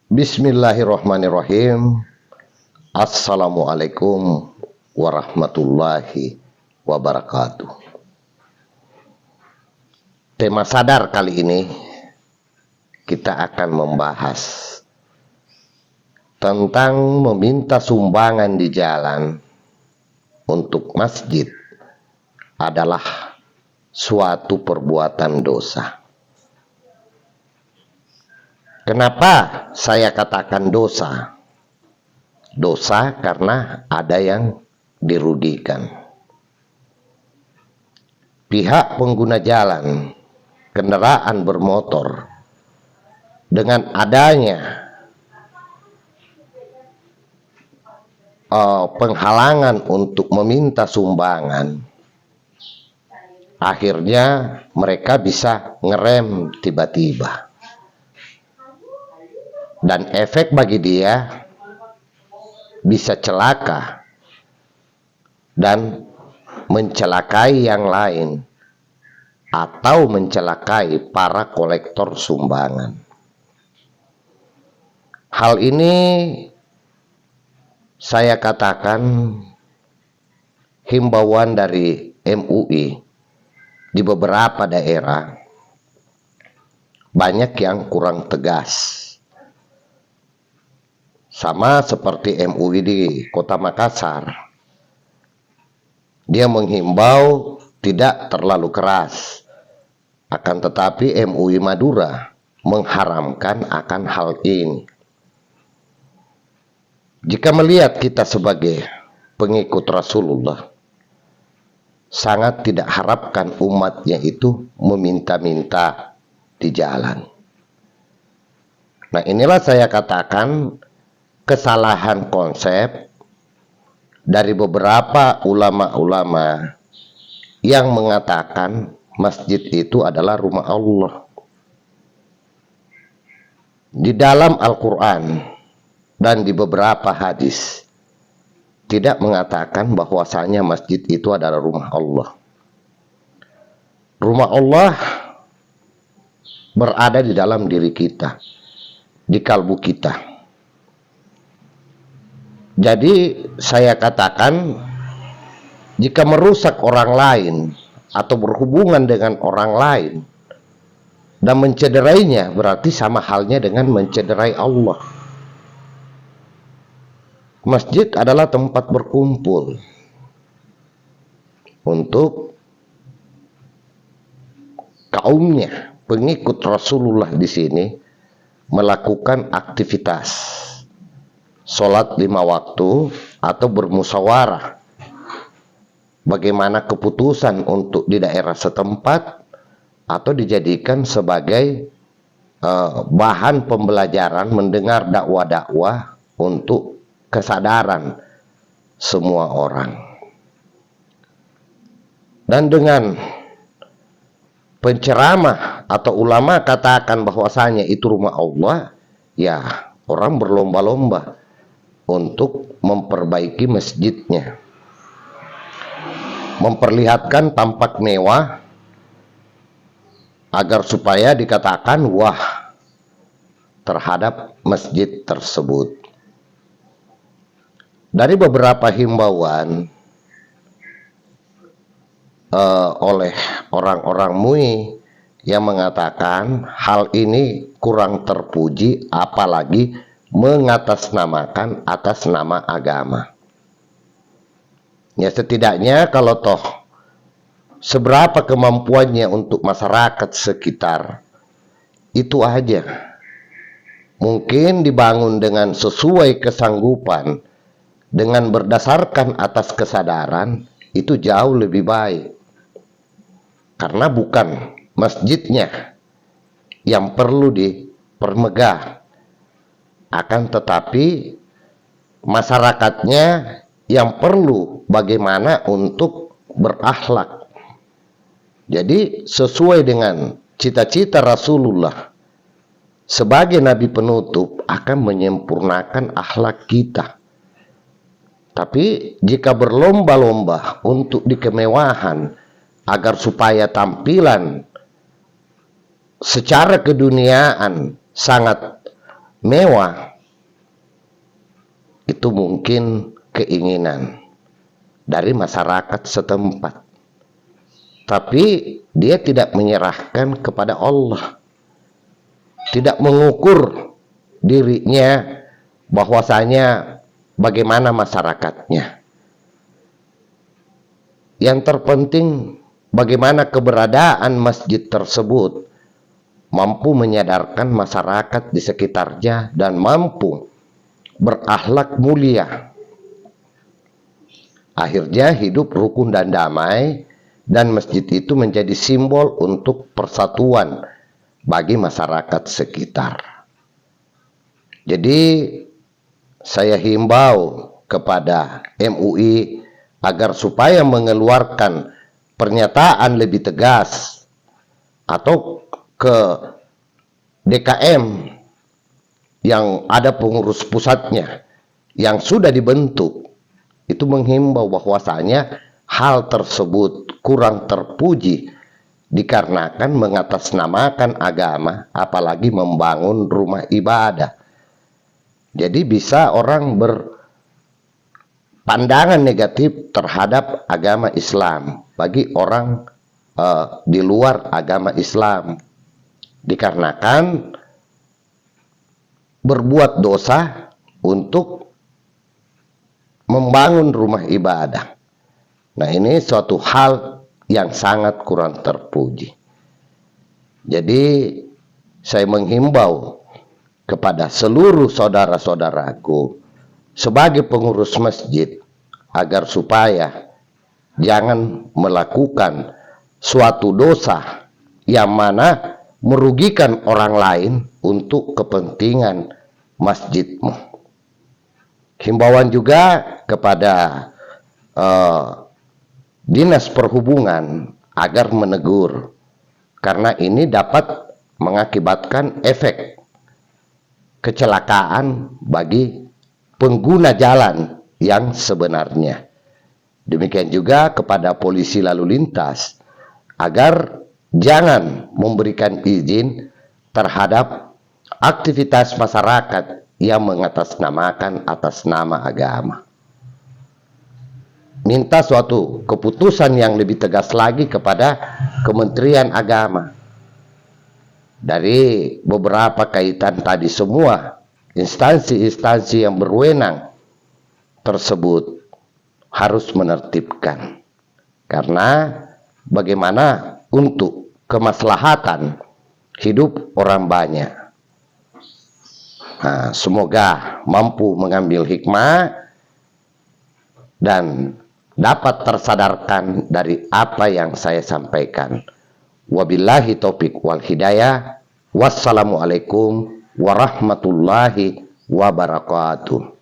Bismillahirrahmanirrahim. Assalamualaikum warahmatullahi wabarakatuh. Tema sadar kali ini kita akan membahas tentang meminta sumbangan di jalan untuk masjid adalah suatu perbuatan dosa. Kenapa saya katakan dosa? Dosa karena ada yang dirugikan. Pihak pengguna jalan, kendaraan bermotor, dengan adanya penghalangan untuk meminta sumbangan, akhirnya mereka bisa ngerem tiba-tiba. Dan efek bagi dia bisa celaka dan mencelakai yang lain atau mencelakai para kolektor sumbangan. Hal ini saya katakan himbauan dari MUI di beberapa daerah banyak yang kurang tegas. Sama seperti MUI di Kota Makassar. Dia menghimbau tidak terlalu keras. Akan tetapi MUI Madura mengharamkan akan hal ini. Jika melihat kita sebagai pengikut Rasulullah, sangat tidak harapkan umatnya itu meminta-minta di jalan. Nah, inilah saya katakan kesalahan konsep dari beberapa ulama-ulama yang mengatakan masjid itu adalah rumah Allah. Di dalam Al-Quran dan di beberapa hadis tidak mengatakan bahwasanya masjid itu adalah rumah Allah. Rumah Allah berada di dalam diri kita, di kalbu kita. Jadi saya katakan, jika merusak orang lain atau berhubungan dengan orang lain dan mencederainya, berarti sama halnya dengan mencederai Allah. Masjid adalah tempat berkumpul untuk kaumnya, pengikut Rasulullah di sini melakukan aktivitas sholat 5 waktu atau bermusyawarah bagaimana keputusan untuk di daerah setempat atau dijadikan sebagai bahan pembelajaran, mendengar dakwah-dakwah untuk kesadaran semua orang. Dan dengan penceramah atau ulama katakan bahwasanya itu rumah Allah, ya orang berlomba-lomba untuk memperbaiki masjidnya, memperlihatkan tampak mewah agar supaya dikatakan wah terhadap masjid tersebut. Dari beberapa himbauan oleh orang-orang MUI yang mengatakan hal ini kurang terpuji, apalagi mengatasnamakan atas nama agama. Ya, setidaknya kalau toh seberapa kemampuannya untuk masyarakat sekitar, itu aja. Mungkin dibangun dengan sesuai kesanggupan, dengan berdasarkan atas kesadaran, itu jauh lebih baik. Karena bukan masjidnya yang perlu dipermegah, akan tetapi masyarakatnya yang perlu bagaimana untuk berakhlak. Jadi sesuai dengan cita-cita Rasulullah sebagai nabi penutup akan menyempurnakan akhlak kita. Tapi jika berlomba-lomba untuk dikemewahan agar supaya tampilan secara keduniaan sangat mewah, itu mungkin keinginan dari masyarakat setempat. Tapi dia tidak menyerahkan kepada Allah. Tidak mengukur dirinya bahwasanya bagaimana masyarakatnya. Yang terpenting bagaimana keberadaan masjid tersebut mampu menyadarkan masyarakat di sekitarnya dan mampu berakhlak mulia. Akhirnya hidup rukun dan damai, dan masjid itu menjadi simbol untuk persatuan bagi masyarakat sekitar. Jadi saya himbau kepada MUI agar supaya mengeluarkan pernyataan lebih tegas atau ke DKM yang ada pengurus pusatnya yang sudah dibentuk, itu menghimbau bahwasanya hal tersebut kurang terpuji dikarenakan mengatasnamakan agama, apalagi membangun rumah ibadah. Jadi bisa orang berpandangan negatif terhadap agama Islam bagi orang di luar agama Islam, dikarenakan berbuat dosa untuk membangun rumah ibadah. Nah, ini suatu hal yang sangat kurang terpuji. Jadi saya menghimbau kepada seluruh saudara-saudaraku sebagai pengurus masjid agar supaya jangan melakukan suatu dosa yang mana merugikan orang lain untuk kepentingan masjidmu. Himbauan juga kepada Dinas Perhubungan agar menegur, karena ini dapat mengakibatkan efek kecelakaan bagi pengguna jalan yang sebenarnya. Demikian juga kepada polisi lalu lintas agar jangan memberikan izin terhadap aktivitas masyarakat yang mengatasnamakan atas nama agama. Minta suatu keputusan yang lebih tegas lagi kepada Kementerian Agama. Dari beberapa kaitan tadi semua, instansi-instansi yang berwenang tersebut harus menertibkan. Karena bagaimana untuk kemaslahatan hidup orang banyak. Nah, semoga mampu mengambil hikmah dan dapat tersadarkan dari apa yang saya sampaikan. Wabillahi taufik wal hidayah. Wassalamualaikum warahmatullahi wabarakatuh.